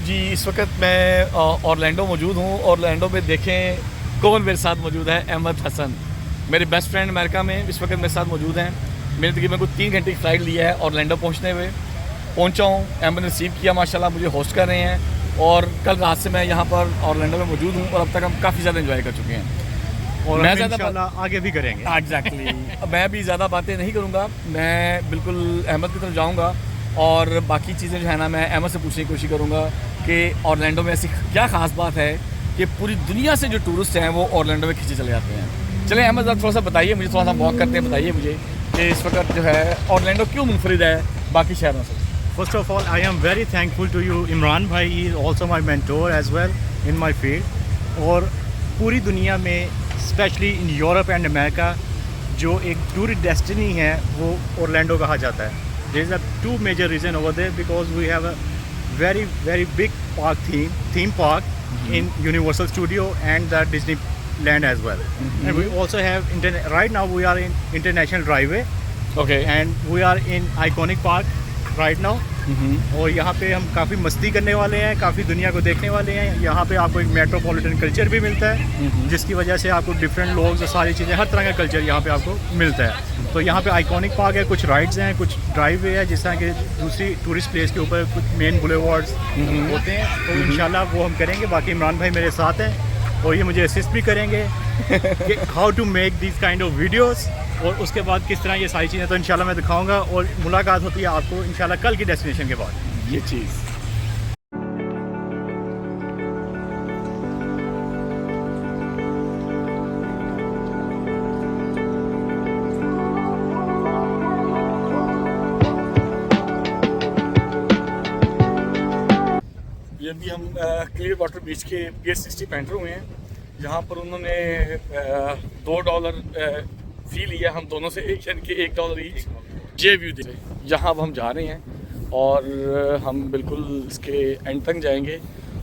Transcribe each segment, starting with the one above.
जी इस वक्त मैं ऑरलैंडो मौजूद हूँ। ऑरलैंडो में देखें कौन मेरे साथ मौजूद है। अहमद हसन, मेरे बेस्ट फ्रेंड अमेरिका में इस वक्त मेरे साथ मौजूद हैं। मैंने तकरीबन को 3 घंटे की फ़्लाइट लिया है ऑरलैंडो पहुँचने हुए। पहुँचा हूँ, अहमद ने रिसीव किया, माशाल्लाह मुझे होस्ट कर रहे हैं। और कल रात से मैं यहाँ पर ऑरलैंडो में मौजूद हूँ और अब तक हम काफ़ी ज़्यादा इंजॉय कर चुके हैं। और मैं इंशाल्लाह आगे भी करेंगे। एग्जैक्टली मैं भी ज़्यादा बातें नहीं करूँगा, मैं बिल्कुल अहमद की तरफ जाऊँगा और बाकी चीज़ें जो है ना मैं अहमद से पूछने की कोशिश करूँगा कि ऑरलैंडो में ऐसी क्या ख़ास बात है कि पूरी दुनिया से जो टूरिस्ट हैं वो ऑरलैंडो में खींचे चले जाते हैं। चलें अहमद आप थोड़ा सा बताइए मुझे, थोड़ा सा वॉक करते हैं, बताइए मुझे कि इस वक्त जो है ऑरलैंडो क्यों मुनफरिद है बाकी शहरों से। First of all, I am very thankful to you, Imran bhai. He is also my mentor as well in my field. और पूरी दुनिया में, especially in Europe and America, जो एक टूरिस्ट डेस्टिनी है वो ऑरलैंडो कहा जाता है. There is a two major reason over there because we have a very big park theme park in Universal Studio and the Disneyland as well. And we also have right now we are in International Driveway. Okay. And we are in Iconic Park right now. और यहाँ पे हम काफ़ी मस्ती करने वाले हैं, काफ़ी दुनिया को देखने वाले हैं। यहाँ पे आपको एक मेट्रोपॉलिटन कल्चर भी मिलता है जिसकी वजह से आपको डिफरेंट लोग और सारी चीज़ें, हर तरह का कल्चर यहाँ पे आपको मिलता है। तो यहाँ पे आइकॉनिक पार्क है, कुछ राइड्स हैं, कुछ ड्राइव वे है, जिस तरह के दूसरी टूरिस्ट प्लेस के ऊपर कुछ मेन बुलेवार्ड्स होते हैं। तो इंशाल्लाह वो हम करेंगे। बाकी इमरान भाई मेरे साथ हैं और ये मुझे असिस्ट भी करेंगे कि how to make this kind of videos और उसके बाद किस तरह ये सारी चीज़ें तो इंशाल्लाह मैं दिखाऊंगा। और मुलाकात होती है आपको इंशाल्लाह कल की डेस्टिनेशन के बाद। ये चीज़ ये भी हम क्लियर वाटर बीच के पियर 60 पे एंटर हुए हैं। यहाँ पर उन्होंने $2 फ़ी लिया हम दोनों से, यानी कि $1 ईच जे व्यू दे। यहाँ अब हम जा रहे हैं और हम बिल्कुल इसके एंड तक जाएंगे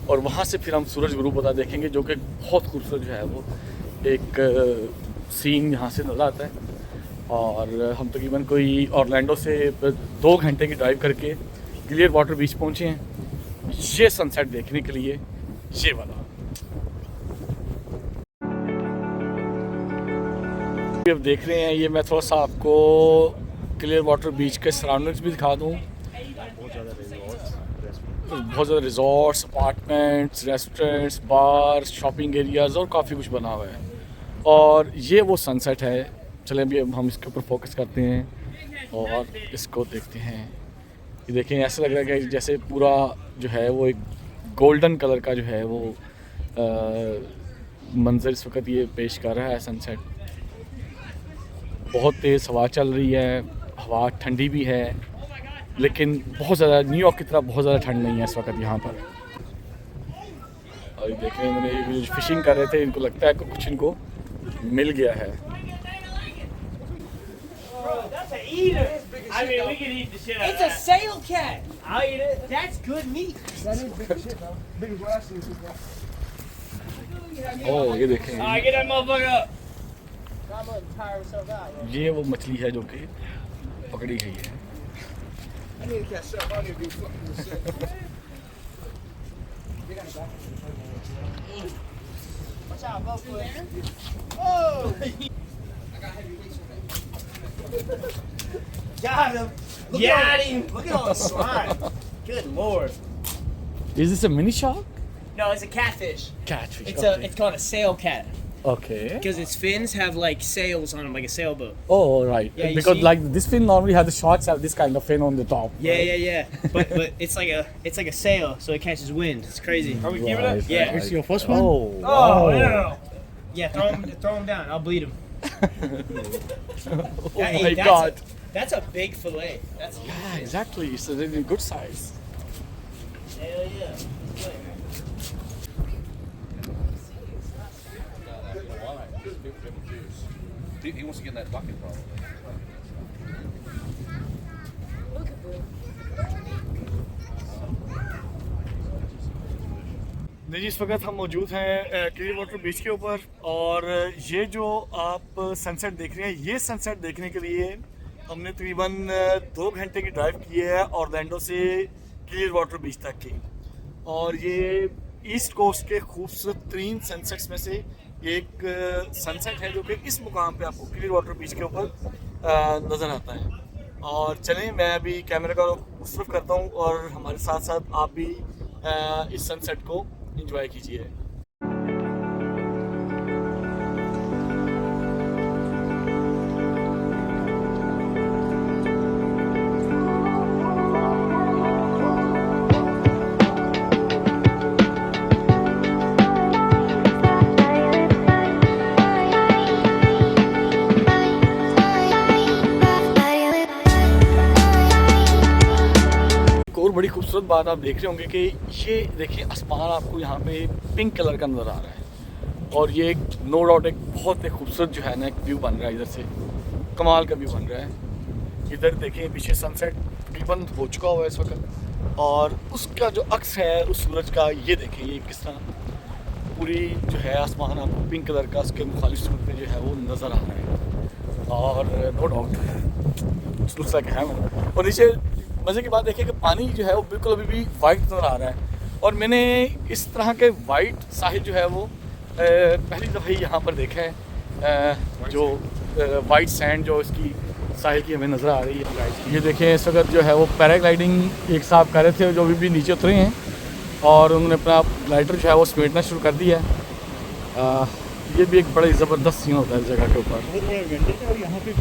और वहाँ से फिर हम सूरज गुरूब होता देखेंगे, जो कि बहुत खूबसूरत जो है वो एक सीन यहाँ से नज़र आता है। और हम तकरीबन कोई ऑरलैंडो से 2 घंटे की ड्राइव करके क्लियर वाटर बीच पहुँचे हैं ये सनसेट देखने के लिए। ये वाला अब देख रहे हैं, ये मैं थोड़ा सा आपको क्लियर वाटर बीच के सराउंडिंग्स भी दिखा दूँ। बहुत ज़्यादा रिजॉर्ट्स, अपार्टमेंट्स, रेस्टोरेंट्स, बार, शॉपिंग एरियाज़ और काफ़ी कुछ बना हुआ है। और ये वो सनसेट है। चलें अभी हम इसके ऊपर फोकस करते हैं और इसको देखते हैं। ये देखें, ऐसा लग रहा है कि जैसे पूरा जो है वो एक गोल्डन कलर का जो है वो मंजर इस वक्त ये पेश कर रहा है सनसेट। बहुत तेज़ हवा चल रही है, हवा ठंडी भी है, लेकिन बहुत ज़्यादा न्यूयॉर्क की तरह बहुत ज़्यादा ठंड नहीं है इस वक्त यहाँ पर। और देखें इन्होंने ये जो फिशिंग कर रहे थे, इनको लगता है कि कुछ इनको मिल गया है। I mean, we can eat the shit out of It's a that. sail cat. I'll eat it. That's good meat. That is big shit, though. Big as what I see. ओह ये देखें, All right, get that motherfucker up. I'm gonna tire myself out. ये वो मछली है जो कि पकड़ी गई है। I need to catch something. I need to do fucking this shit. Watch out, boat foot. Oh! Got him. Got him. Look at all the slime. Good lord. Is this a mini shark? No, it's a catfish. Catfish. It's called a sail cat Okay. because its fins have like sails on them, like a sailboat. Oh right. Yeah, you Because see? like this fin normally has the sharks have this kind of fin on the top. Yeah. But it's like a sail, so it catches wind. It's crazy. Are we keeping it? Yeah. It's your first one? Oh. Oh, no. Yeah, throw him down. I'll bleed him. Oh Hey, my that's God. That's a big fillet. That's Yeah, exactly. It's a really good size. hell yeah. He wants to get in that bucket probably. नहीं, इस वक्त हम मौजूद हैं clear water बीच के ऊपर और ये जो आप सनसेट देख रहे हैं, ये सनसेट देखने के लिए हमने तकरीबन 2 घंटे की ड्राइव की है ऑरलैंडो से क्लियर वाटर बीच तक की। और ये ईस्ट कोस्ट के खूबसूरत तरीन सनसेट्स में से एक सनसेट है जो कि इस मुकाम पे आपको क्लियर वाटर बीच के ऊपर नज़र आता है। और चलें, मैं अभी कैमरे का मुस्तरफ करता हूँ और हमारे साथ साथ आप भी इस सनसेट को एंजॉय कीजिए। और बड़ी खूबसूरत बात आप देख रहे होंगे कि ये देखिए आसमान आपको यहाँ पे पिंक कलर का नज़र आ रहा है और ये नो डाउट एक बहुत ही खूबसूरत जो है ना एक व्यू बन रहा है। इधर से कमाल का व्यू बन रहा है। इधर देखिए पीछे सनसेट तकरीबन हो चुका हुआ है इस वक्त और उसका जो अक्स है उस सूरज का ये देखें ये किस तरह पूरी जो है आसमान आपको पिंक कलर का उसके मुखालिफ सूरत में जो है वो नज़र आ रहा है और no doubt looks like heaven. और नीचे मज़े की बात देखिए कि पानी जो है वो बिल्कुल अभी भी वाइट नज़र आ रहा है और मैंने इस तरह के वाइट साहिल जो है वो पहली दफ़ा ही यहाँ पर देखा है। जो वाइट सैंड जो इसकी साहिल की हमें नज़र आ रही है। ये देखें इस वक्त जो है वो पैराग्लाइडिंग एक साहब कर रहे थे जो अभी भी नीचे उतरे हैं और उन्होंने अपना ग्लाइडर जो है वो समेटना शुरू कर दिया है। ये भी एक बड़ा ही ज़बरदस्त सीन होता है इस जगह के ऊपर। बहुत बड़ा इवेंट है और यहाँ पे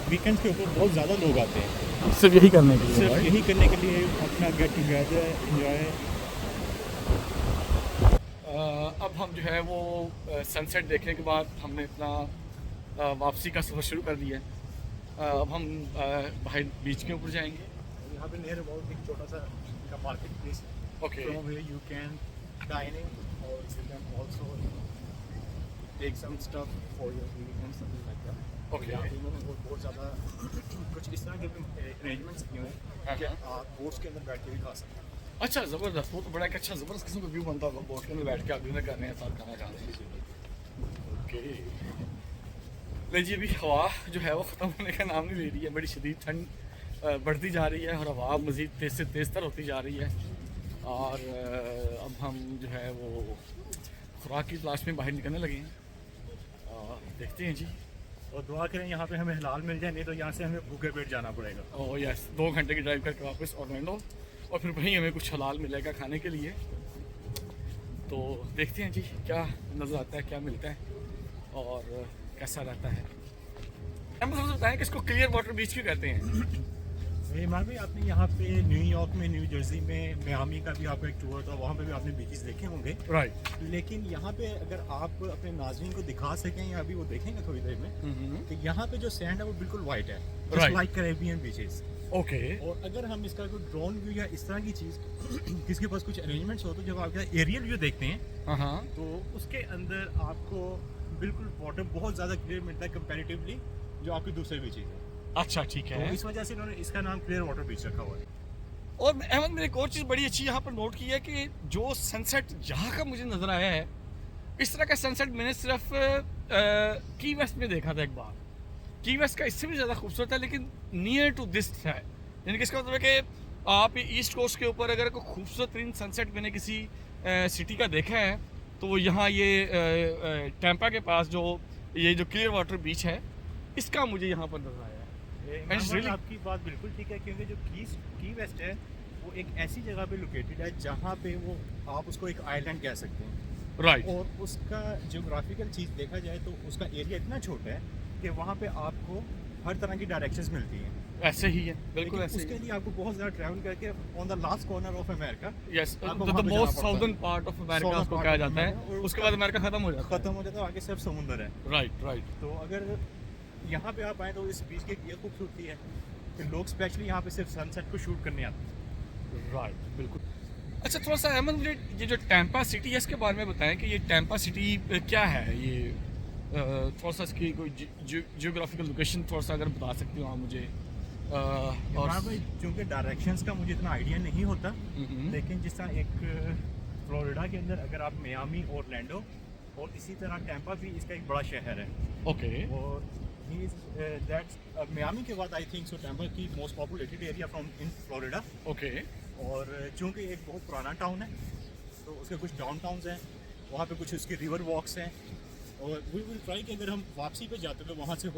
वीकेंड के ऊपर बहुत ज़्यादा लोग आते हैं सिर्फ यही करने के लिए सिर्फ यही करने के लिए अपना गेट टुगेदर एंजॉय। अब हम जो है वो सनसेट देखने के बाद हमने अपना वापसी का सफ़र शुरू कर दिया है। अब हम बाहर बीच के ऊपर जाएंगे। यहाँ पे नियर अबाउट एक छोटा सा का market place okay from where you can dining और you can also take some stuff for your weekend something like that. Okay. यहाँ पे इन्होंने बहुत ज़्यादा कुछ इस तरह के अरेंजमेंट्स किए हुए हैं कि आप बोट्स के अंदर बैठ के भी खा सकते हैं। अच्छा ज़बरदस्त, वो तो बड़ा एक अच्छा ज़बरदस्त किस्म का व्यू बनता होगा बोट के अंदर बैठ के आप डिनर कर रहे हैं साथ खाना खा रहे हैं। ओके नहीं जी, अभी हवा जो है वो ख़त्म होने का नाम नहीं ले रही है। बड़ी शदीद ठंड बढ़ती जा रही है और हवा मज़ीद तेज़ से तेज़ तर होती जा रही है और अब हम जो है वो खुराक की तलाश में बाहर निकलने लगे हैं और देखते हैं जी। और दुआ करें यहाँ पे हमें हलाल मिल जाए, नहीं तो यहाँ से हमें भूखे पेट जाना पड़ेगा। ओह यस, 2 घंटे की ड्राइव करके वापस ऑरलैंडो और फिर वहीं हमें कुछ हलाल मिलेगा खाने के लिए। तो देखते हैं जी क्या नज़र आता है, क्या मिलता है और कैसा रहता है। हम मुझे बताएं कि इसको क्लियर वाटर बीच क्यों कहते हैं? ईमान भाई, आपने यहाँ पे न्यूयॉर्क में, न्यू जर्सी में, मियामी का भी आपका एक टूर था, वहाँ पे भी आपने बीचेस देखे होंगे। राइट। लेकिन यहाँ पे अगर आप अपने नाज़रीन को दिखा सकें या अभी वो देखेंगे थोड़ी देर में कि यहाँ पे जो सैंड है वो बिल्कुल वाइट है, just like Caribbean beaches. Okay. और अगर हम इसका कोई ड्रोन व्यू या इस तरह की चीज़ किसके पास कुछ अरेंजमेंट्स हो तो जब आप एरियल व्यू देखते हैं हाँ तो उसके अंदर आपको बिल्कुल वाटर बहुत ज़्यादा क्लियर मिलता है कंपैरेटिवली जो आपकी दूसरे बीचेस है। अच्छा ठीक है। तो इस वजह से इन्होंने इसका नाम क्लियर वाटर बीच रखा हुआ है। और अहमद, मैंने एक और चीज़ बड़ी अच्छी यहाँ पर नोट की है कि जो सनसेट यहाँ का मुझे नज़र आया है, इस तरह का सनसेट मैंने सिर्फ की वेस्ट में देखा था एक बार। की वेस्ट का इससे भी ज़्यादा खूबसूरत है लेकिन नियर टू दिस है, यानी कि इसका मतलब है कि आप ईस्ट कोस्ट के ऊपर अगर कोई खूबसूरत तरीन सनसेट मैंने किसी सिटी का देखा है तो वो यहाँ ये टैंपा के पास जो ये जो क्लियर वाटर बीच है इसका मुझे यहाँ पर नज़र आया है। really... आपकी बात बिल्कुल ठीक है, क्योंकि जो की वेस्ट है वो एक ऐसी जगह पे लोकेटेड है जहाँ पे वो आप उसको एक आइलैंड कह सकते हैं। राइट। और उसका जियोग्राफिकल चीज़ देखा जाए तो उसका एरिया इतना छोटा है कि वहाँ पे आपको हर तरह की डायरेक्शंस मिलती हैं। ऐसे ही है, बिल्कुल ऐसे उसके लिए आपको बहुत ज़्यादा ट्रैवल करके on the last corner of America, yes, the most southern part of America उसको कहा जाता है, उसके बाद अमेरिका खत्म हो जाता है, आगे सिर्फ समुंदर है। राइट। तो अगर यहाँ पे आप आए तो इस बीच की ये खूबसूरती है कि लोग स्पेशली यहाँ पे सिर्फ सनसेट को शूट करने आते हैं। राइट, बिल्कुल। अच्छा, थोड़ा सा अहमद मुझे ये जो टैंपा सिटी है इसके बारे में बताएं कि ये टैंपा सिटी क्या है। ये थोड़ा सा इसकी कोई जियोग्राफिकल लोकेशन थोड़ा सा अगर बता सकते हो आप मुझे। और भाई चूँकि डायरेक्शंस का मुझे इतना आइडिया नहीं होता, लेकिन जिस तरह एक फ्लोरिडा के अंदर अगर आप मियामी, ऑरलैंडो और इसी तरह टैंपा भी इसका एक बड़ा शहर है। ओके। और मियामी के बाद आई थिंक सो टैंपा की most populated area from in Florida. Okay. और चूँकि एक बहुत पुराना टाउन है तो उसके कुछ डाउन टाउन्स हैं, वहाँ पे कुछ उसके रिवर वॉक्स हैं, और वी विल ट्राई कि अगर हम वापसी पे जाते तो वहाँ से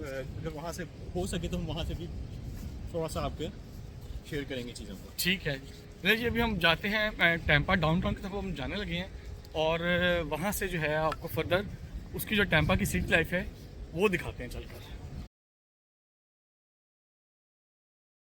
अगर वहाँ से हो सके तो हम वहाँ से भी थोड़ा सा आपके शेयर करेंगे चीज़ों को। ठीक है विनय जी, अभी हम जाते हैं टैंपा डाउनटाउन की तरफ हम जाने लगे हैं, और वहाँ से जो है आपको फर्दर उसकी जो टैंपा की सिटी लाइफ है वो दिखाते हैं चलकर।